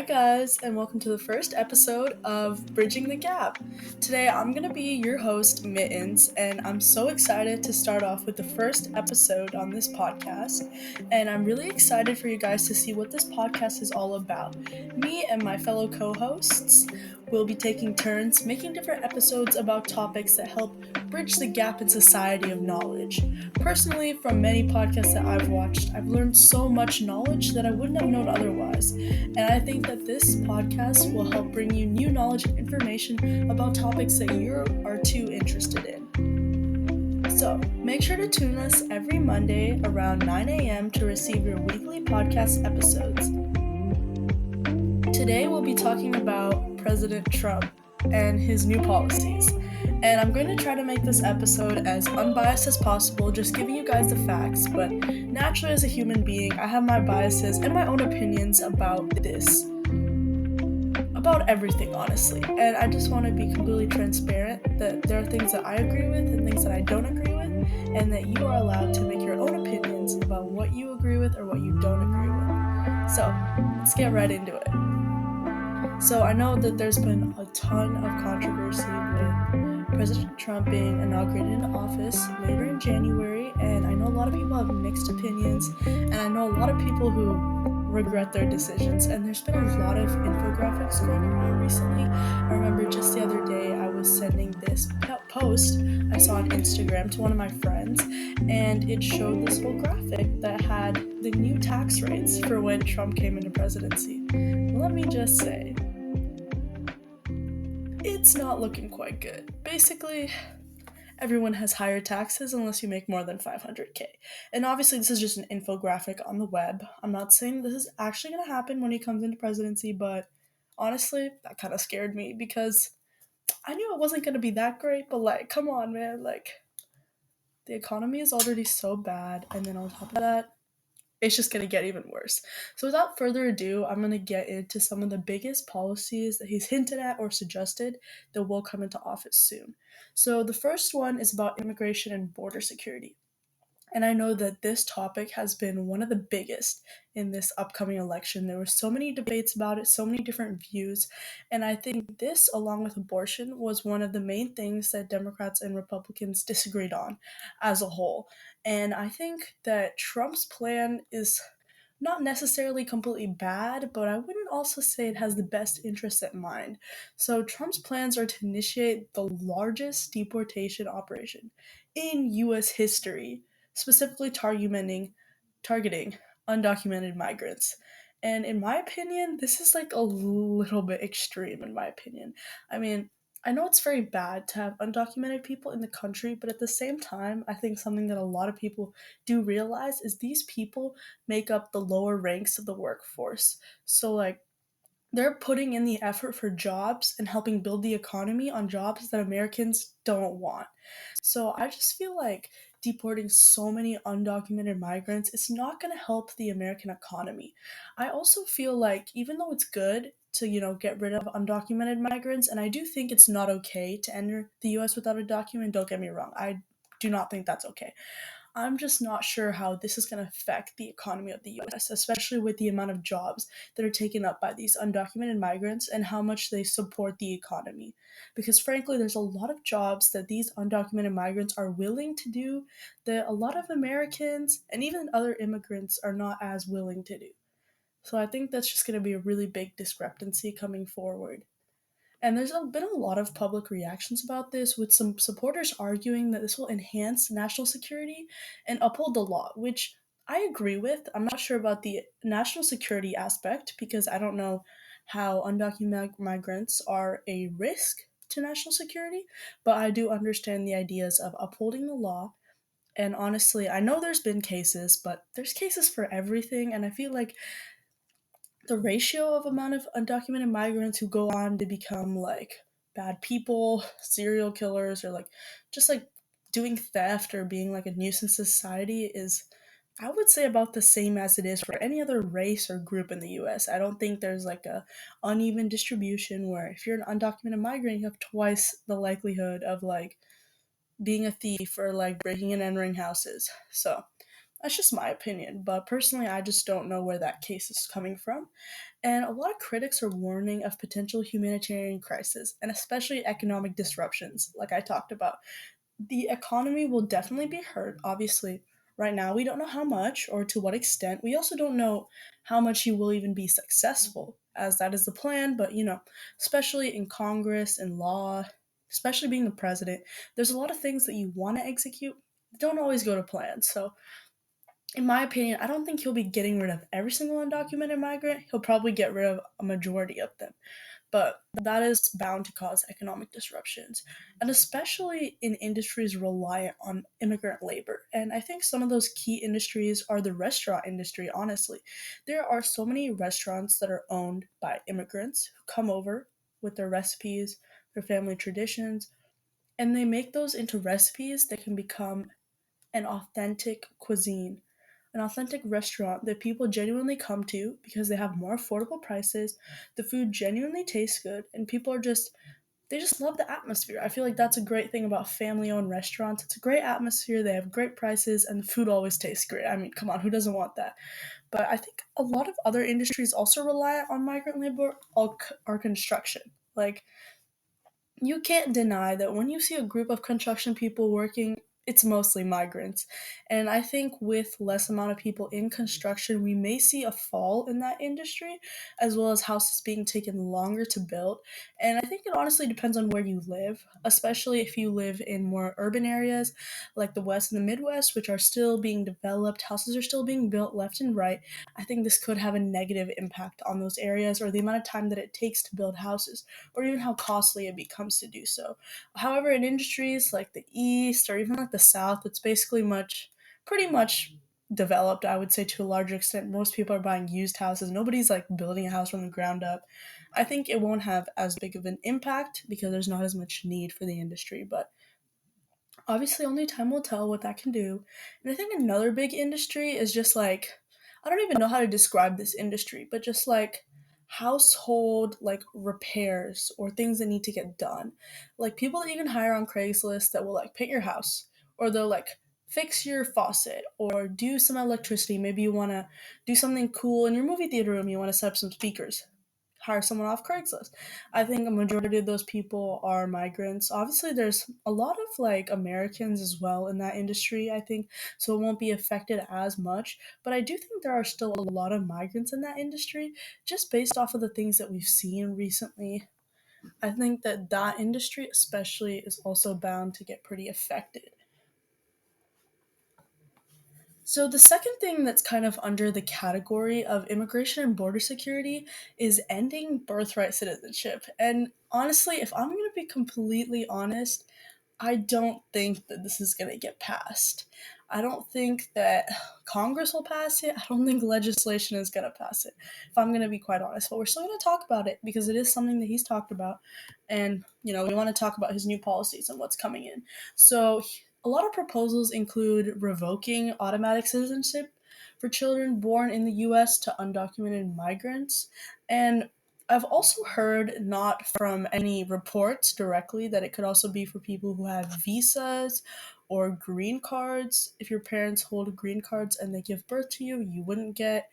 guys, and welcome to the first episode of Bridging the Gap. Today, I'm going to be your host, Mittens, and I'm so excited to start off with the first episode on this podcast. And I'm really excited for you guys to see what this podcast is all about. Me and my fellow co hosts will be taking turns making different episodes about topics that help bridge the gap in society of knowledge. Personally, from many podcasts that I've watched, I've learned so much knowledge that I wouldn't have known otherwise. And I think that this podcast will help bring you new knowledge and information about topics that you are too interested in. So, make sure to tune us every Monday around 9 a.m. to receive your weekly podcast episodes. Today, we'll be talking about President Trump and his new policies. And I'm going to try to make this episode as unbiased as possible, just giving you guys the facts, but naturally as a human being, I have my biases and my own opinions about this. About everything, honestly. And I just want to be completely transparent that there are things that I agree with and things that I don't agree with, and that you are allowed to make your own opinions about what you agree with or what you don't agree with. So, let's get right into it. So I know that there's been a ton of controversy with President Trump being inaugurated into office later in January, and I know a lot of people have mixed opinions, and I know a lot of people who regret their decisions, and there's been a lot of infographics going around recently. I remember just the other day I was sending this post I saw on Instagram to one of my friends, and it showed this little graphic that had the new tax rates for when Trump came into presidency. Let me just say, it's not looking quite good. Basically, everyone has higher taxes unless you make more than 500K. And obviously, this is just an infographic on the web. I'm not saying this is actually going to happen when he comes into presidency, but honestly, that kind of scared me because I knew it wasn't going to be that great, but come on, man. The economy is already so bad, and then on top of that, it's just going to get even worse. So without further ado, I'm going to get into some of the biggest policies that he's hinted at or suggested that will come into office soon. So the first one is about immigration and border security. And I know that this topic has been one of the biggest in this upcoming election. There were so many debates about it, so many different views. And I think this, along with abortion, was one of the main things that Democrats and Republicans disagreed on as a whole. And I think that Trump's plan is not necessarily completely bad, but I wouldn't also say it has the best interests at mind. So Trump's plans are to initiate the largest deportation operation in US history, specifically targeting undocumented migrants. And in my opinion, this is a little bit extreme in my opinion. I mean, I know it's very bad to have undocumented people in the country, but at the same time, I think something that a lot of people do realize is these people make up the lower ranks of the workforce. So they're putting in the effort for jobs and helping build the economy on jobs that Americans don't want. So I just feel like deporting so many undocumented migrants is not going to help the American economy. I also feel like even though it's good to, get rid of undocumented migrants, and I do think it's not okay to enter the US without a document, don't get me wrong. I do not think that's okay. I'm just not sure how this is going to affect the economy of the US, especially with the amount of jobs that are taken up by these undocumented migrants and how much they support the economy. Because frankly, there's a lot of jobs that these undocumented migrants are willing to do that a lot of Americans and even other immigrants are not as willing to do. So I think that's just going to be a really big discrepancy coming forward. And there's been a lot of public reactions about this, with some supporters arguing that this will enhance national security and uphold the law, which I agree with. I'm not sure about the national security aspect because I don't know how undocumented migrants are a risk to national security, but I do understand the ideas of upholding the law. And honestly, I know there's been cases, but there's cases for everything, and I feel like the ratio of amount of undocumented migrants who go on to become bad people, serial killers, or just doing theft or being a nuisance to society is, I would say, about the same as it is for any other race or group in the US. I don't think there's a uneven distribution where if you're an undocumented migrant, you have twice the likelihood of being a thief or breaking and entering houses. So That's just my opinion, but personally, I just don't know where that case is coming from. And a lot of critics are warning of potential humanitarian crisis and especially economic disruptions, like I talked about. The economy will definitely be hurt, obviously. Right now, we don't know how much or to what extent. We also don't know how much he will even be successful, as that is the plan. But, especially in Congress and law, especially being the president, there's a lot of things that you want to execute that don't always go to plan. So, in my opinion, I don't think he'll be getting rid of every single undocumented migrant. He'll probably get rid of a majority of them, but that is bound to cause economic disruptions, and especially in industries reliant on immigrant labor. And I think some of those key industries are the restaurant industry, honestly. There are so many restaurants that are owned by immigrants who come over with their recipes, their family traditions, and they make those into recipes that can become an authentic cuisine, an authentic restaurant that people genuinely come to because they have more affordable prices, the food genuinely tastes good, and people are just they just love the atmosphere. I feel like that's a great thing about family owned restaurants. It's a great atmosphere, they have great prices, and the food always tastes great. I mean, come on, who doesn't want that? But I think a lot of other industries also rely on migrant labor, are construction. Like, you can't deny that when you see a group of construction people working, it's mostly migrants. And I think with less amount of people in construction, we may see a fall in that industry, as well as houses being taken longer to build. And I think it honestly depends on where you live, especially if you live in more urban areas like the West and the Midwest, which are still being developed. Houses are still being built left and right. I think this could have a negative impact on those areas, or the amount of time that it takes to build houses, or even how costly it becomes to do so. However, in industries like the East or even like the South, it's basically pretty much developed, I would say, to a larger extent. Most people are buying used houses. Nobody's like building a house from the ground up. I think it won't have as big of an impact because there's not as much need for the industry, but obviously only time will tell what that can do. And I think another big industry is just like, I don't even know how to describe this industry, but just like household like repairs or things that need to get done. Like people that you can hire on Craigslist that will like paint your house, or they'll like fix your faucet or do some electricity. Maybe you want to do something cool in your movie theater room, you want to set up some speakers. Hire someone off Craigslist. I think a majority of those people are migrants. Obviously, there's a lot of like Americans as well in that industry, I think, so it won't be affected as much. But I do think there are still a lot of migrants in that industry just based off of the things that we've seen recently. I think that that industry, especially, is also bound to get pretty affected. So, the second thing that's kind of under the category of immigration and border security is ending birthright citizenship. And honestly, if I'm going to be completely honest, I don't think that this is going to get passed. I don't think that Congress will pass it. I don't think legislation is going to pass it, if I'm going to be quite honest. But we're still going to talk about it because it is something that he's talked about. And, we want to talk about his new policies and what's coming in. So, a lot of proposals include revoking automatic citizenship for children born in the US to undocumented migrants. And I've also heard, not from any reports directly, that it could also be for people who have visas or green cards. If your parents hold green cards and they give birth to you, you wouldn't get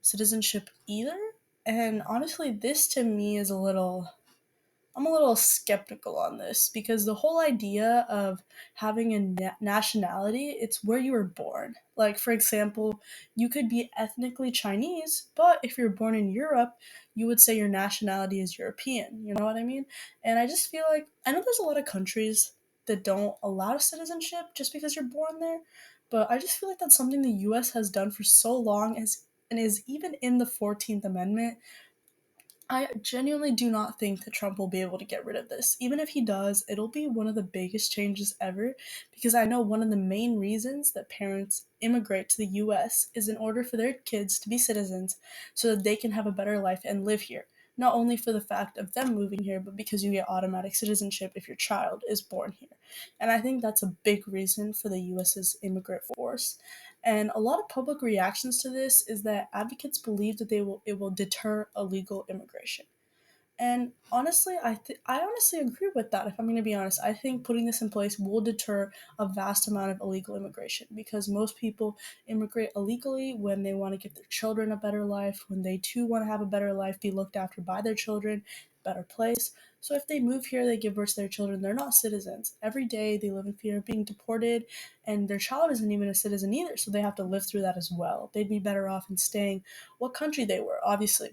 citizenship either. And honestly, this to me is I'm a little skeptical on this because the whole idea of having a nationality, it's where you were born. Like, for example, you could be ethnically Chinese, but if you're born in Europe, you would say your nationality is European. You know what I mean? And I just feel like, I know there's a lot of countries that don't allow citizenship just because you're born there, but I just feel like that's something the US has done for so long, and is even in the 14th Amendment. I genuinely do not think that Trump will be able to get rid of this. Even if he does, it'll be one of the biggest changes ever because I know one of the main reasons that parents immigrate to the US is in order for their kids to be citizens so that they can have a better life and live here. Not only for the fact of them moving here, but because you get automatic citizenship if your child is born here. And I think that's a big reason for the US's immigrant force. And a lot of public reactions to this is that advocates believe that it will deter illegal immigration. And honestly, I honestly agree with that. If I'm going to be honest, I think putting this in place will deter a vast amount of illegal immigration because most people immigrate illegally when they want to give their children a better life, when they too want to have a better life, be looked after by their children, better place. So if they move here, they give birth to their children. They're not citizens. Every day they live in fear of being deported, and their child isn't even a citizen either. So they have to live through that as well. They'd be better off in staying what country they were, obviously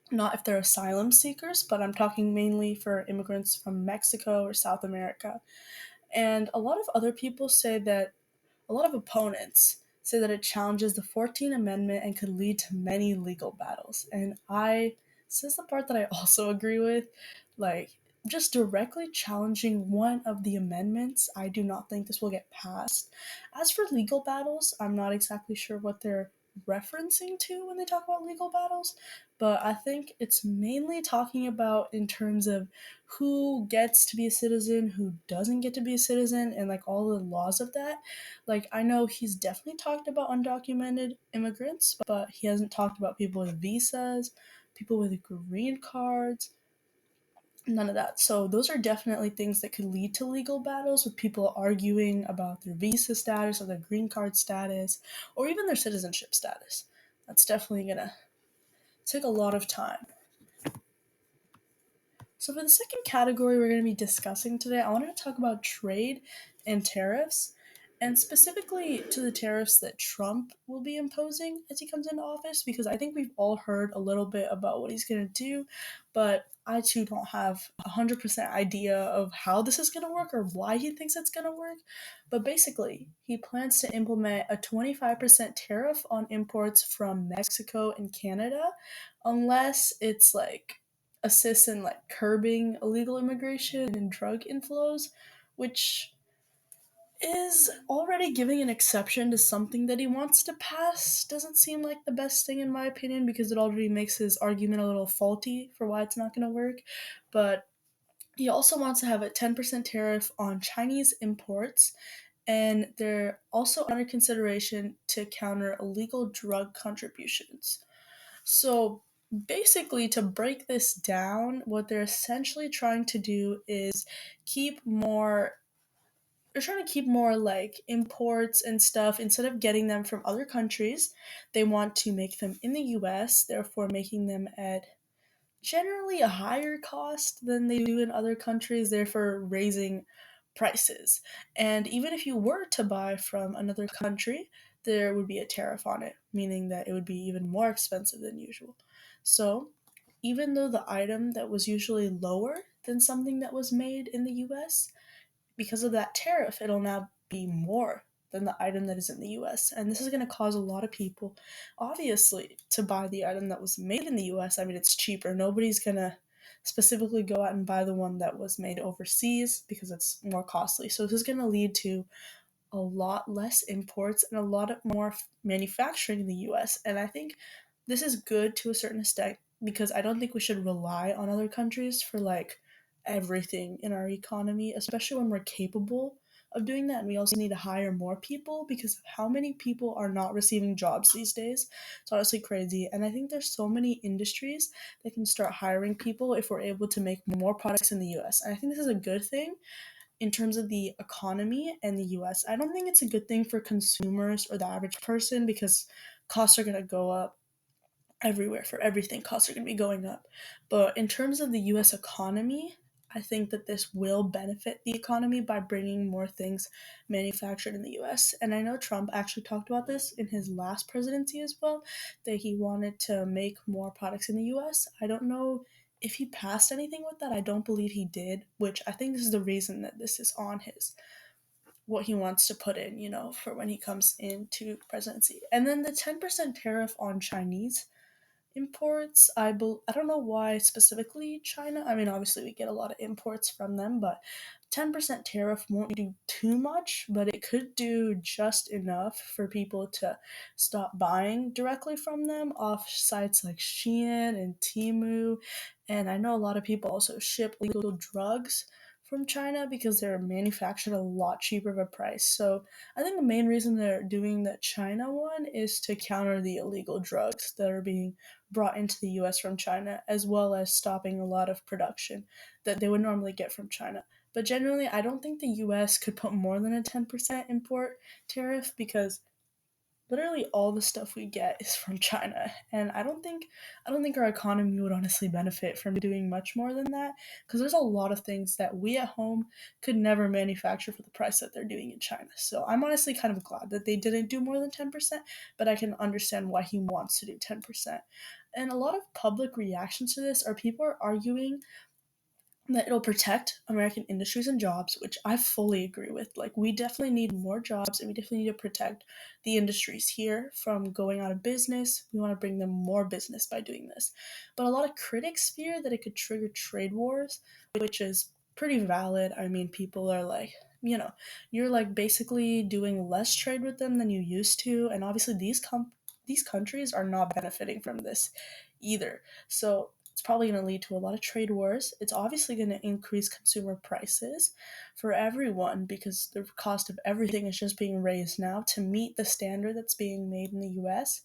not if they're asylum seekers, but I'm talking mainly for immigrants from Mexico or South America. And a lot of other people say that a lot of opponents say that it challenges the 14th Amendment and could lead to many legal battles. And this is the part that I also agree with. Like, just directly challenging one of the amendments, I do not think this will get passed. As for legal battles, I'm not exactly sure what they're referencing to when they talk about legal battles, but I think it's mainly talking about in terms of who gets to be a citizen, who doesn't get to be a citizen, and like all the laws of that. Like, I know he's definitely talked about undocumented immigrants, but he hasn't talked about people with visas, people with green cards, none of that. So, those are definitely things that could lead to legal battles with people arguing about their visa status or their green card status or even their citizenship status. That's definitely gonna take a lot of time. So, for the second category we're going to be discussing today, I wanted to talk about trade and tariffs, and specifically to the tariffs that Trump will be imposing as he comes into office, because I think we've all heard a little bit about what he's going to do, but I too don't have 100% idea of how this is going to work or why he thinks it's going to work. But basically, he plans to implement a 25% tariff on imports from Mexico and Canada, unless it's like assists in like curbing illegal immigration and drug inflows, which is already giving an exception to something that he wants to pass. Doesn't seem like the best thing in my opinion because it already makes his argument a little faulty for why it's not going to work. But he also wants to have a 10% tariff on Chinese imports, and they're also under consideration to counter illegal drug contributions. So basically, to break this down, what they're essentially trying to do is keep more. They're trying to keep more like imports and stuff instead of getting them from other countries. They want to make them in the US, therefore making them at generally a higher cost than they do in other countries, therefore raising prices. And even if you were to buy from another country, there would be a tariff on it, meaning that it would be even more expensive than usual. So, even though the item that was usually lower than something that was made in the US, because of that tariff, it'll now be more than the item that is in the US. And this is going to cause a lot of people, obviously, to buy the item that was made in the US. I mean, it's cheaper. Nobody's going to specifically go out and buy the one that was made overseas because it's more costly. So this is going to lead to a lot less imports and a lot of more manufacturing in the US. And I think this is good to a certain extent because I don't think we should rely on other countries for like everything in our economy, especially when we're capable of doing that. And we also need to hire more people because how many people are not receiving jobs these days? It's honestly crazy. And I think there's so many industries that can start hiring people if we're able to make more products in the US. And I think this is a good thing in terms of the economy and the US. I don't think it's a good thing for consumers or the average person because costs are going to go up everywhere for everything. Costs are going to be going up. But in terms of the US economy, I think that this will benefit the economy by bringing more things manufactured in the US. And I know Trump actually talked about this in his last presidency as well, that he wanted to make more products in the US. I don't know if he passed anything with that. I don't believe he did, which I think this is the reason that this is on his what he wants to put in, for when he comes into presidency. And then the 10% tariff on Chinese imports, I don't know why specifically China. I mean, obviously we get a lot of imports from them, but 10% tariff won't do too much, but it could do just enough for people to stop buying directly from them off sites like Shein and Temu. And I know a lot of people also ship legal drugs from China because they're manufactured a lot cheaper of a price. So I think the main reason they're doing the China one is to counter the illegal drugs that are being brought into the US from China, as well as stopping a lot of production that they would normally get from China. But generally, I don't think the US could put more than a 10% import tariff because literally all the stuff we get is from China, and I don't think our economy would honestly benefit from doing much more than that because there's a lot of things that we at home could never manufacture for the price that they're doing in China. So I'm honestly kind of glad that they didn't do more than 10%, but I can understand why he wants to do 10%. And a lot of public reactions to this are people are arguing that it'll protect American industries and jobs, which I fully agree with. Like, we definitely need more jobs and we definitely need to protect the industries here from going out of business. We want to bring them more business by doing this. But a lot of critics fear that it could trigger trade wars, which is pretty valid. I mean, people are like, you're like basically doing less trade with them than you used to, and obviously these countries are not benefiting from this either. So it's probably going to lead to a lot of trade wars. It's obviously going to increase consumer prices for everyone because the cost of everything is just being raised now to meet the standard that's being made in the US.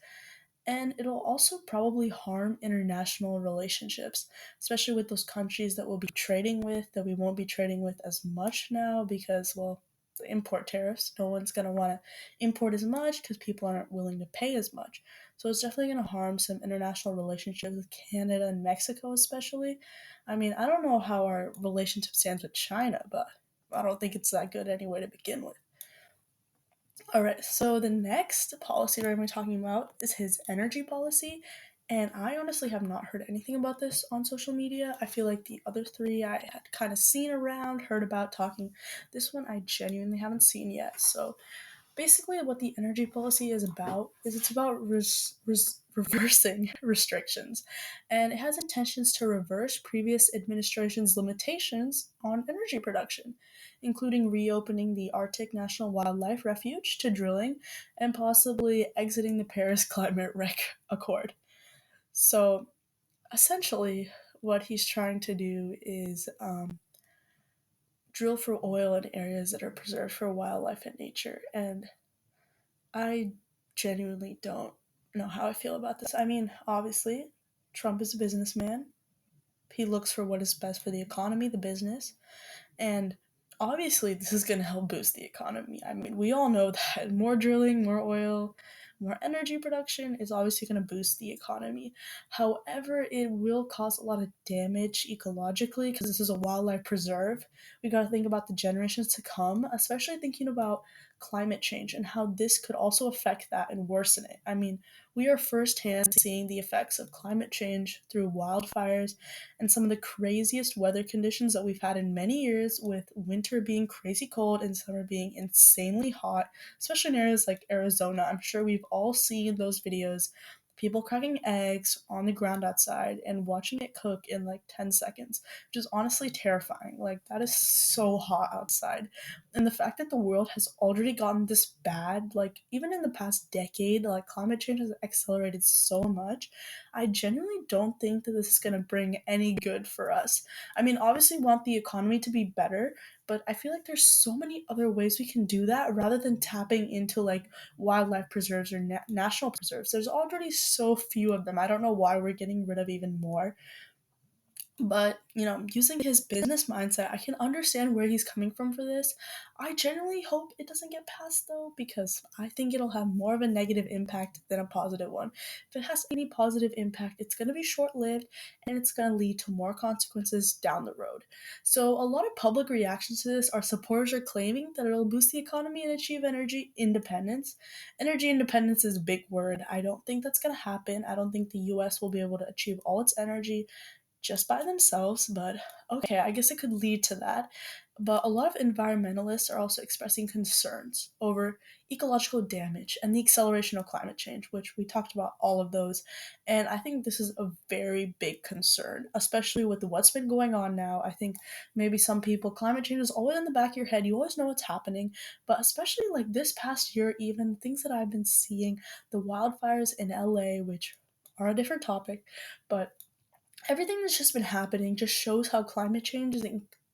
And it'll also probably harm international relationships, especially with those countries that we'll be trading with, that we won't be trading with as much now because, well, the import tariffs. No one's going to want to import as much because people aren't willing to pay as much. So it's definitely going to harm some international relationships with Canada and Mexico, especially. I mean, I don't know how our relationship stands with China, but I don't think it's that good anyway to begin with. All right, so the next policy we're going to be talking about is his energy policy. And I honestly have not heard anything about this on social media. I feel like the other three I had kind of seen around, heard about talking. This one I genuinely haven't seen yet. So basically what the energy policy is about is it's about reversing restrictions, and it has intentions to reverse previous administration's limitations on energy production, including reopening the Arctic National Wildlife Refuge to drilling and possibly exiting the Paris Climate Accord. So essentially what he's trying to do is drill for oil in areas that are preserved for wildlife and nature. And I genuinely don't know how I feel about this. I mean, obviously, Trump is a businessman. He looks for what is best for the economy, the business, and obviously, this is going to help boost the economy. I mean, we all know that more drilling, more oil, more energy production is obviously going to boost the economy. However, it will cause a lot of damage ecologically because this is a wildlife preserve. We got to think about the generations to come, especially thinking about climate change and how this could also affect that and worsen it. I mean, we are firsthand seeing the effects of climate change through wildfires and some of the craziest weather conditions that we've had in many years, with winter being crazy cold and summer being insanely hot, especially in areas like Arizona. I'm sure we've all seen those videos. People cracking eggs on the ground outside and watching it cook in like 10 seconds, which is honestly terrifying. Like, that is so hot outside. And the fact that the world has already gotten this bad, like, even in the past decade, like, climate change has accelerated so much. I genuinely don't think that this is going to bring any good for us. I mean, obviously, we want the economy to be better, but I feel like there's so many other ways we can do that rather than tapping into like wildlife preserves or national preserves. There's already so few of them. I don't know why we're getting rid of even more. But, using his business mindset, I can understand where he's coming from for this. I genuinely hope it doesn't get passed though, because I think it'll have more of a negative impact than a positive one. If it has any positive impact, it's going to be short lived and it's going to lead to more consequences down the road. So, a lot of public reactions to this are supporters are claiming that it'll boost the economy and achieve energy independence. Energy independence is a big word. I don't think that's going to happen. I don't think the US will be able to achieve all its energy just by themselves, but okay, I guess it could lead to that. But a lot of environmentalists are also expressing concerns over ecological damage and the acceleration of climate change, which we talked about all of those. And I think this is a very big concern, especially with what's been going on now. I think maybe some people, climate change is always in the back of your head. You always know what's happening. But especially like this past year, even things that I've been seeing, the wildfires in LA, which are a different topic, but everything that's just been happening just shows how climate change is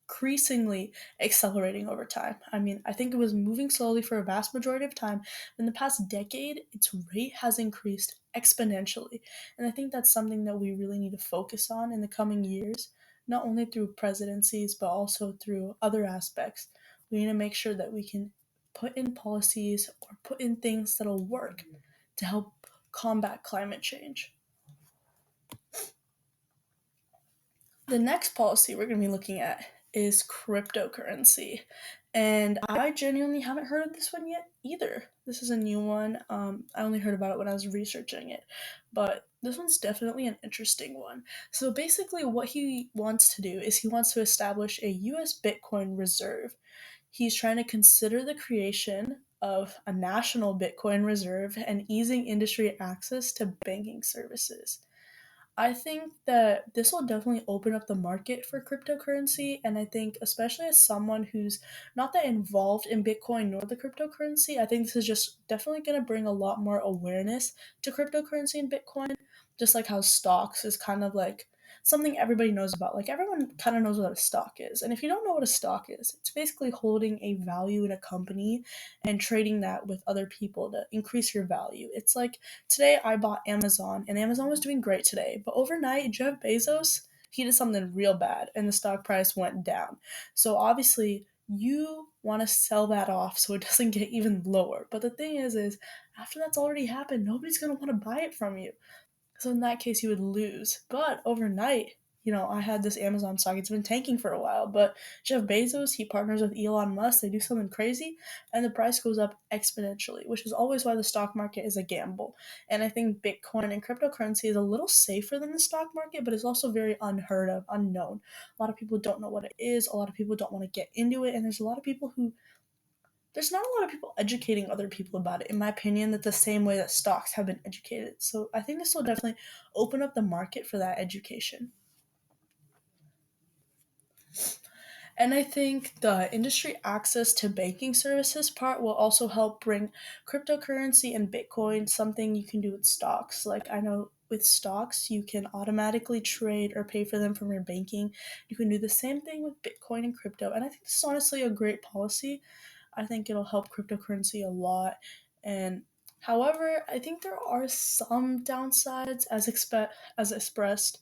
increasingly accelerating over time. I mean, I think it was moving slowly for a vast majority of time. In the past decade, its rate has increased exponentially. And I think that's something that we really need to focus on in the coming years, not only through presidencies, but also through other aspects. We need to make sure that we can put in policies or put in things that'll work to help combat climate change. The next policy we're going to be looking at is cryptocurrency. And I genuinely haven't heard of this one yet either. This is a new one. I only heard about it when I was researching it. But this one's definitely an interesting one. So basically, what he wants to do is he wants to establish a US Bitcoin reserve. He's trying to consider the creation of a national Bitcoin reserve and easing industry access to banking services. I think that this will definitely open up the market for cryptocurrency. And I think, especially as someone who's not that involved in Bitcoin nor the cryptocurrency, I think this is just definitely going to bring a lot more awareness to cryptocurrency and Bitcoin. Just like how stocks is kind of like something everybody knows about. Like, everyone kind of knows what a stock is. And if you don't know what a stock is, it's basically holding a value in a company and trading that with other people to increase your value. It's like, today I bought Amazon, and Amazon was doing great today. But overnight, Jeff Bezos, he did something real bad, and the stock price went down. So obviously, you want to sell that off so it doesn't get even lower. But the thing is after that's already happened, nobody's gonna want to buy it from you. So in that case, you would lose. But overnight, I had this Amazon stock. It's been tanking for a while. But Jeff Bezos, he partners with Elon Musk. They do something crazy, and the price goes up exponentially, which is always why the stock market is a gamble. And I think Bitcoin and cryptocurrency is a little safer than the stock market, but it's also very unheard of, unknown. A lot of people don't know what it is. A lot of people don't want to get into it. And there's not a lot of people educating other people about it, in my opinion, that the same way that stocks have been educated. So I think this will definitely open up the market for that education. And I think the industry access to banking services part will also help bring cryptocurrency and Bitcoin something you can do with stocks. Like, I know with stocks, you can automatically trade or pay for them from your banking. You can do the same thing with Bitcoin and crypto. And I think this is honestly a great policy. I think it'll help cryptocurrency a lot. And however, I think there are some downsides as expressed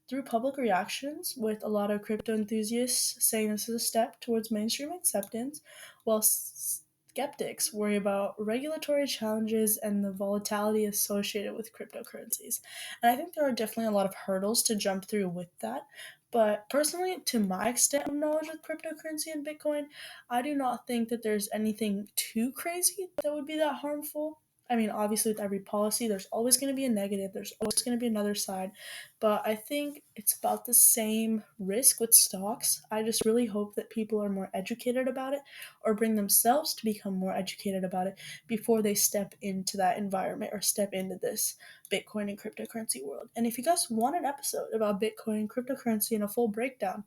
through public reactions, with a lot of crypto enthusiasts saying this is a step towards mainstream acceptance, while skeptics worry about regulatory challenges and the volatility associated with cryptocurrencies. And I think there are definitely a lot of hurdles to jump through with that. But personally, to my extent of knowledge with cryptocurrency and Bitcoin, I do not think that there's anything too crazy that would be that harmful. I mean, obviously, with every policy, there's always going to be a negative, there's always going to be another side. But I think it's about the same risk with stocks. I just really hope that people are more educated about it, or bring themselves to become more educated about it before they step into that environment or step into this Bitcoin and cryptocurrency world. And if you guys want an episode about Bitcoin and cryptocurrency and a full breakdown,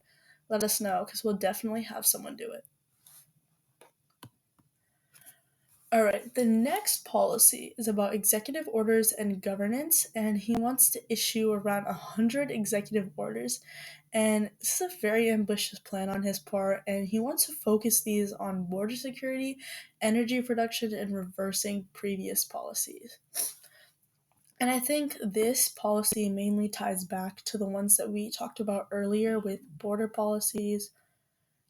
let us know, because we'll definitely have someone do it. All right, the next policy is about executive orders and governance, and he wants to issue around 100 executive orders. And this is a very ambitious plan on his part, and he wants to focus these on border security, energy production, and reversing previous policies. And I think this policy mainly ties back to the ones that we talked about earlier with border policies,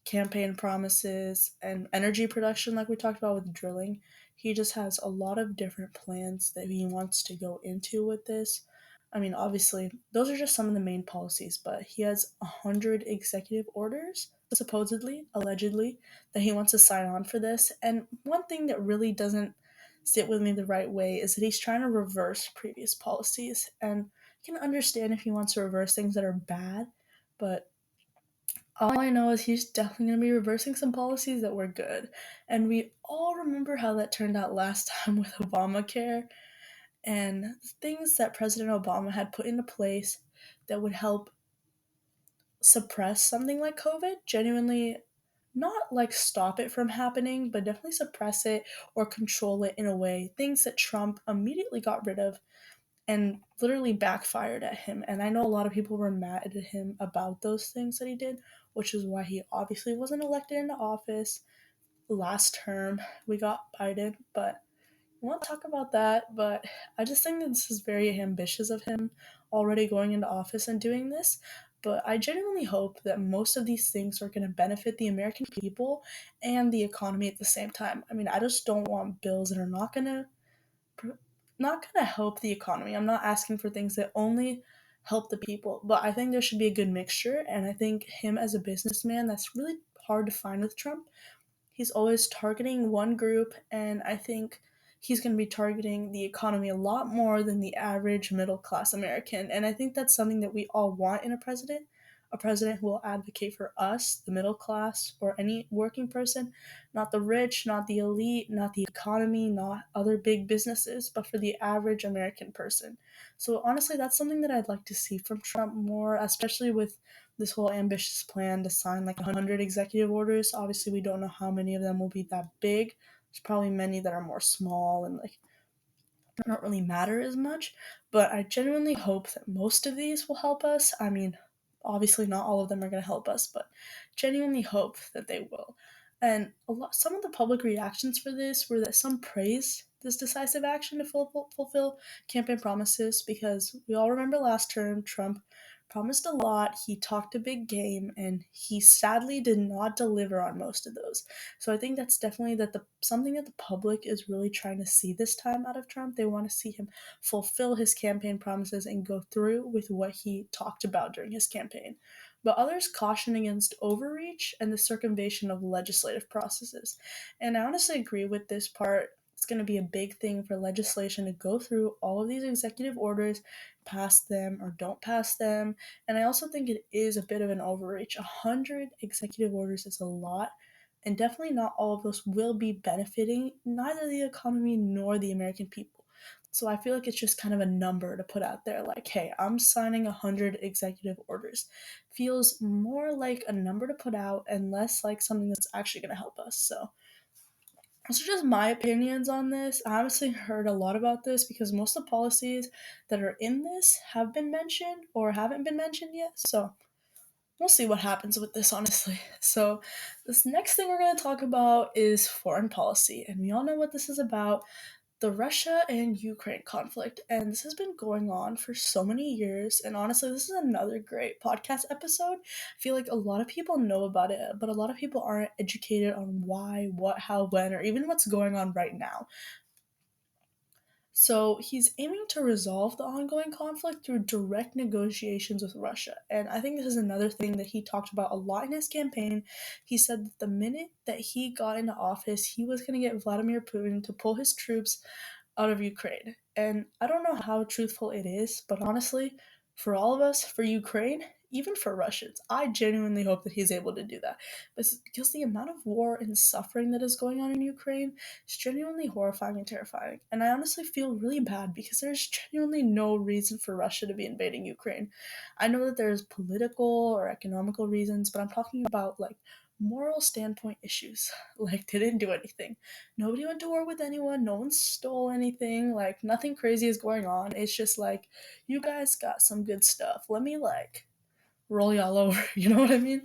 campaign promises, and energy production, like we talked about with drilling. He just has a lot of different plans that he wants to go into with this. I mean, obviously, those are just some of the main policies, but he has 100 executive orders, supposedly, allegedly, that he wants to sign on for this. And one thing that really doesn't sit with me the right way is that he's trying to reverse previous policies. And you can understand if he wants to reverse things that are bad, but all I know is he's definitely going to be reversing some policies that were good. And we all remember how that turned out last time with Obamacare, and things that President Obama had put into place that would help suppress something like COVID, genuinely not like stop it from happening, but definitely suppress it or control it in a way. Things that Trump immediately got rid of and literally backfired at him. And I know a lot of people were mad at him about those things that he did, which is why he obviously wasn't elected into office last term. We got Biden, but I won't talk about that. But I just think that this is very ambitious of him already going into office and doing this. But I genuinely hope that most of these things are going to benefit the American people and the economy at the same time. I mean, I just don't want bills that are not going to help the economy. I'm not asking for things that only help the people, but I think there should be a good mixture. And I think him as a businessman, that's really hard to find with Trump. He's always targeting one group, and I think he's going to be targeting the economy a lot more than the average middle class American. And I think that's something that we all want in a president who will advocate for us, the middle class, or any working person, not the rich, not the elite, not the economy, not other big businesses, but for the average American person. So honestly, that's something that I'd like to see from Trump more, especially with this whole ambitious plan to sign like 100 executive orders. Obviously, we don't know how many of them will be that big. There's probably many that are more small and like don't really matter as much, but I genuinely hope that most of these will help us. I mean, obviously not all of them are going to help us, but genuinely hope that they will. And some of the public reactions for this were that some praised this decisive action to fulfill campaign promises because we all remember last term Trump promised a lot, he talked a big game, and he sadly did not deliver on most of those. So I think that's definitely the something that the public is really trying to see this time out of Trump. They want to see him fulfill his campaign promises and go through with what he talked about during his campaign. But others caution against overreach and the circumvention of legislative processes. And I honestly agree with this part. It's going to be a big thing for legislation to go through all of these executive orders, pass them or don't pass them. And I also think it is a bit of an overreach. 100 executive orders is a lot, and definitely not all of those will be benefiting neither the economy nor the American people. So I feel like it's just kind of a number to put out there, like, hey, I'm signing 100 executive orders. Feels more like a number to put out and less like something that's actually going to help us. So those are just my opinions on this. I honestly heard a lot about this because most of the policies that are in this have been mentioned or haven't been mentioned yet. So we'll see what happens with this, honestly. So, this next thing we're going to talk about is foreign policy. And we all know what this is about, the Russia and Ukraine conflict. And this has been going on for so many years. And honestly, this is another great podcast episode. I feel like a lot of people know about it, but a lot of people aren't educated on why, what, how, when, or even what's going on right now. So he's aiming to resolve the ongoing conflict through direct negotiations with Russia. And I think this is another thing that he talked about a lot in his campaign. He said that the minute that he got into office, he was going to get Vladimir Putin to pull his troops out of Ukraine. And I don't know how truthful it is, but honestly, for all of us, for Ukraine, even for Russians, I genuinely hope that he's able to do that. Because the amount of war and suffering that is going on in Ukraine is genuinely horrifying and terrifying. And I honestly feel really bad because there's genuinely no reason for Russia to be invading Ukraine. I know that there's political or economical reasons, but I'm talking about like moral standpoint issues. Like, they didn't do anything. Nobody went to war with anyone. No one stole anything. Like, nothing crazy is going on. It's just like, you guys got some good stuff. Let me, like, roll y'all over. You know what I mean?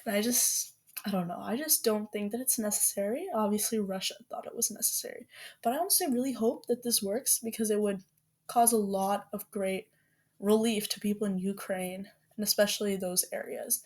And I don't know. I just don't think that it's necessary. Obviously, Russia thought it was necessary. But I honestly really hope that this works because it would cause a lot of great relief to people in Ukraine and especially those areas.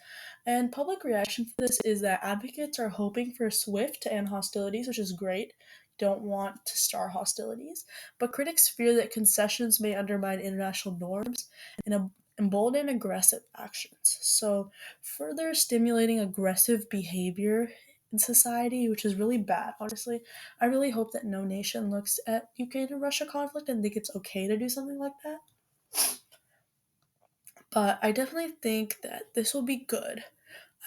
And public reaction for this is that advocates are hoping for a swift and hostilities, which is great. Don't want to start hostilities. But critics fear that concessions may undermine international norms and embolden aggressive actions. So, further stimulating aggressive behavior in society, which is really bad, honestly. I really hope that no nation looks at Ukraine and Russia conflict and think it's okay to do something like that. But I definitely think that this will be good.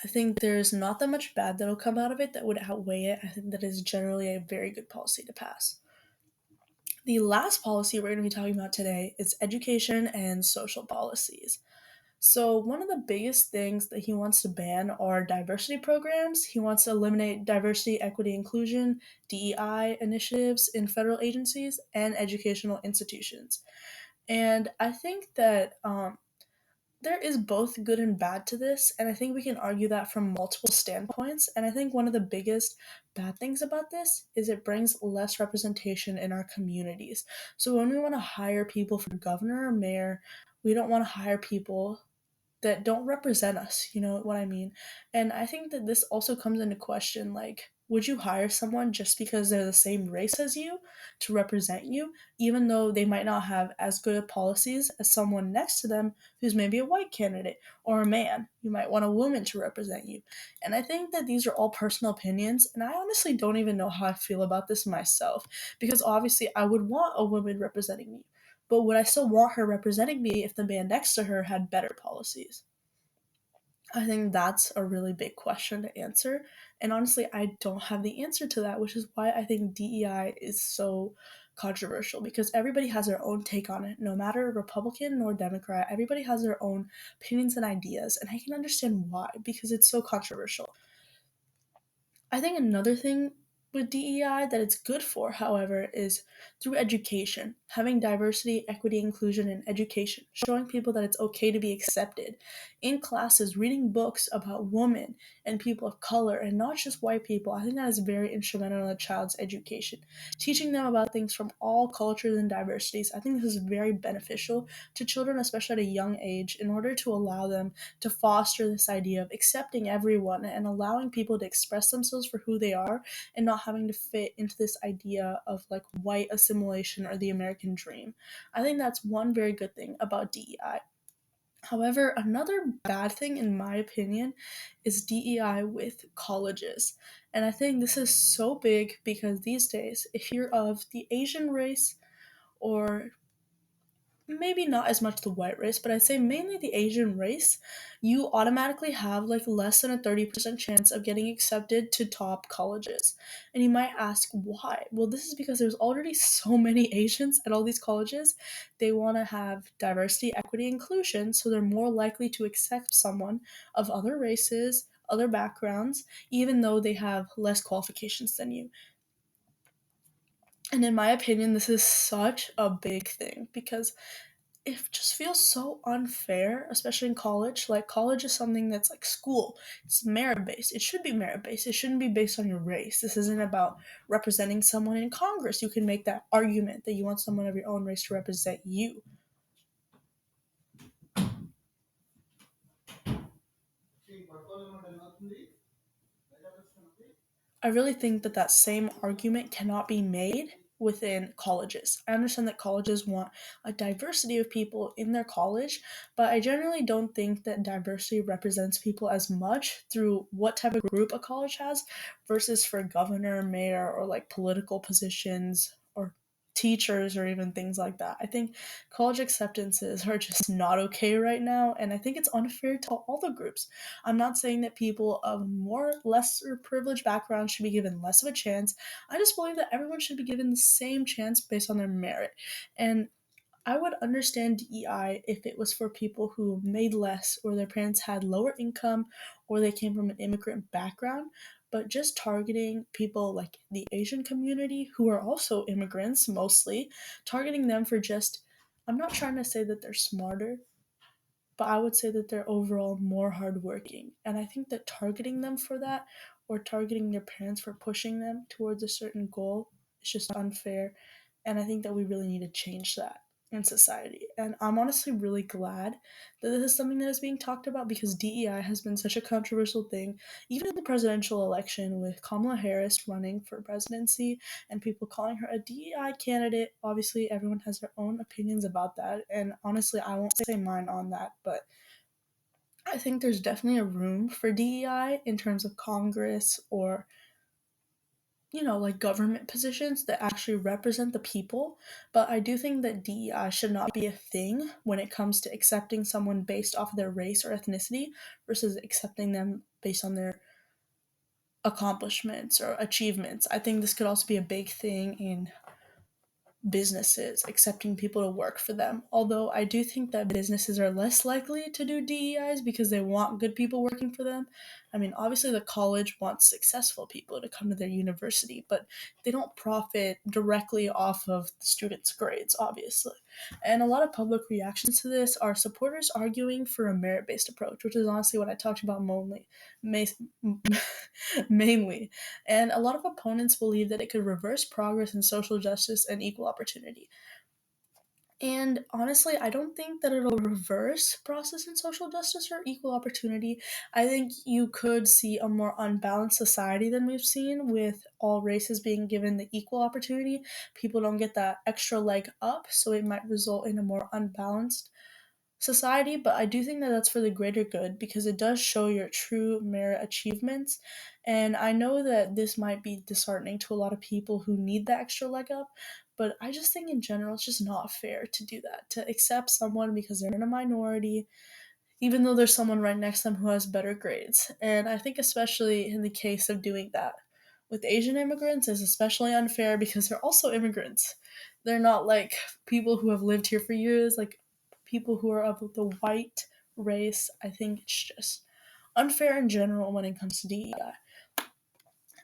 I think there's not that much bad that'll come out of it that would outweigh it. I think that is generally a very good policy to pass. The last policy we're going to be talking about today is education and social policies. So, one of the biggest things that he wants to ban are diversity programs. He wants to eliminate diversity, equity, inclusion, DEI initiatives in federal agencies and educational institutions. And I think that There is both good and bad to this, and I think we can argue that from multiple standpoints. And I think one of the biggest bad things about this is it brings less representation in our communities. So when we want to hire people for governor or mayor, we don't want to hire people that don't represent us, you know what I mean? And I think that this also comes into question, like, would you hire someone just because they're the same race as you to represent you, even though they might not have as good of policies as someone next to them who's maybe a white candidate or a man? You might want a woman to represent you. And I think that these are all personal opinions, and I honestly don't even know how I feel about this myself, because obviously I would want a woman representing me, but would I still want her representing me if the man next to her had better policies? I think that's a really big question to answer. And honestly, I don't have the answer to that, which is why I think DEI is so controversial, because everybody has their own take on it, no matter Republican nor Democrat. Everybody has their own opinions and ideas, and I can understand why, because it's so controversial. I think another thing with DEI that it's good for, however, is through education, having diversity, equity, inclusion in education, showing people that it's okay to be accepted in classes, reading books about women and people of color and not just white people. I think that is very instrumental in a child's education. Teaching them about things from all cultures and diversities, I think this is very beneficial to children, especially at a young age, in order to allow them to foster this idea of accepting everyone and allowing people to express themselves for who they are and not having to fit into this idea of like white assimilation or the American dream. I think that's one very good thing about DEI. However, another bad thing, in my opinion, is DEI with colleges. And I think this is so big because these days, if you're of the Asian race, or maybe not as much the white race, but I'd say mainly the Asian race, you automatically have like less than a 30% chance of getting accepted to top colleges. And you might ask why? Well, this is because there's already so many Asians at all these colleges. They want to have diversity, equity, inclusion, so they're more likely to accept someone of other races, other backgrounds, even though they have less qualifications than you. And in my opinion, this is such a big thing because it just feels so unfair, especially in college. Like, college is something that's like school. It's merit based. It should be merit based. It shouldn't be based on your race. This isn't about representing someone in Congress. You can make that argument that you want someone of your own race to represent you. I really think that that same argument cannot be made within colleges. I understand that colleges want a diversity of people in their college, but I generally don't think that diversity represents people as much through what type of group a college has versus for governor, mayor, or like political positions or teachers or even things like that. I think college acceptances are just not okay right now, and I think it's unfair to all the groups. I'm not saying that people of more lesser privileged backgrounds should be given less of a chance. I just believe that everyone should be given the same chance based on their merit. And I would understand DEI if it was for people who made less or their parents had lower income or they came from an immigrant background. But just targeting people like the Asian community who are also immigrants mostly, targeting them for just, I'm not trying to say that they're smarter, but I would say that they're overall more hardworking. And I think that targeting them for that or targeting their parents for pushing them towards a certain goal is just unfair. And I think that we really need to change that in society. And I'm honestly really glad that this is something that is being talked about because DEI has been such a controversial thing, even in the presidential election with Kamala Harris running for presidency and people calling her a DEI candidate. Obviously, everyone has their own opinions about that, and honestly, I won't say mine on that, but I think there's definitely a room for DEI in terms of Congress or, like government positions that actually represent the people. But I do think that DEI should not be a thing when it comes to accepting someone based off of their race or ethnicity versus accepting them based on their accomplishments or achievements. I think this could also be a big thing in businesses accepting people to work for them. Although I do think that businesses are less likely to do DEIs because they want good people working for them. I mean, obviously, the college wants successful people to come to their university, but they don't profit directly off of the students' grades, obviously. And a lot of public reactions to this are supporters arguing for a merit based approach, which is honestly what I talked about ma- mainly. And a lot of opponents believe that it could reverse progress in social justice and equal opportunity. And honestly, I don't think that it'll reverse process in social justice or equal opportunity. I think you could see a more unbalanced society than we've seen with all races being given the equal opportunity. People don't get that extra leg up, so it might result in a more unbalanced society, but I do think that that's for the greater good because it does show your true merit achievements. And I know that this might be disheartening to a lot of people who need the extra leg up, but I just think in general it's just not fair to do that, to accept someone because they're in a minority, even though there's someone right next to them who has better grades. And I think, especially in the case of doing that with Asian immigrants, is especially unfair because they're also immigrants. They're not like people who have lived here for years, like people who are of the white race. I think it's just unfair in general when it comes to DEI.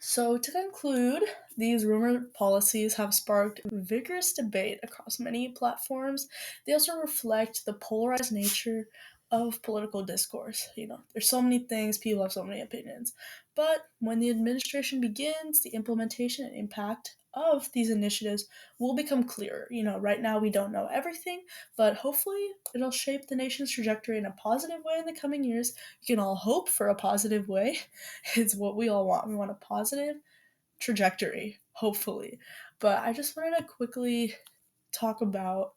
So, to conclude, these rumored policies have sparked vigorous debate across many platforms. They also reflect the polarized nature of political discourse. There's so many things, people have so many opinions. But when the administration begins, the implementation and impact of these initiatives will become clearer. Right now we don't know everything, but hopefully it'll shape the nation's trajectory in a positive way in the coming years. We can all hope for a positive way. It's what we all want. We want a positive trajectory, hopefully. But I just wanted to quickly talk about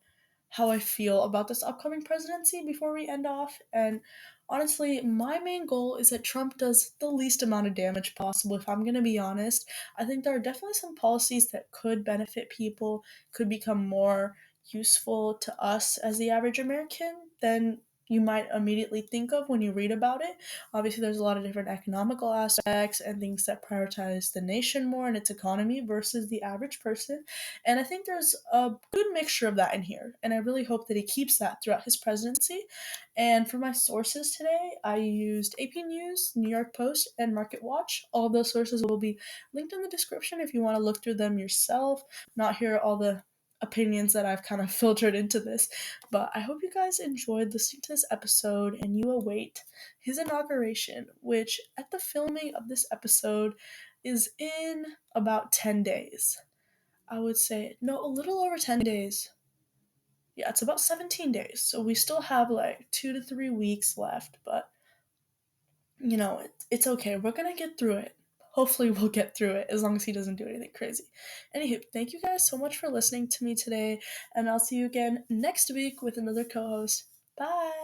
how I feel about this upcoming presidency before we end off. And honestly, my main goal is that Trump does the least amount of damage possible, if I'm going to be honest. I think there are definitely some policies that could benefit people, could become more useful to us as the average American than you might immediately think of when you read about it. Obviously, there's a lot of different economical aspects and things that prioritize the nation more and its economy versus the average person. And I think there's a good mixture of that in here. And I really hope that he keeps that throughout his presidency. And for my sources today, I used AP News, New York Post, and Market Watch. All of those sources will be linked in the description if you want to look through them yourself, not hear all the opinions that I've kind of filtered into this. But I hope you guys enjoyed listening to this episode and you await his inauguration, which at the filming of this episode is in about 10 days. I would say, no, a little over 10 days. Yeah, it's about 17 days. So we still have like 2 to 3 weeks left, but it's okay. We're going to get through it. Hopefully, we'll get through it as long as he doesn't do anything crazy. Anywho, thank you guys so much for listening to me today, and I'll see you again next week with another co host. Bye!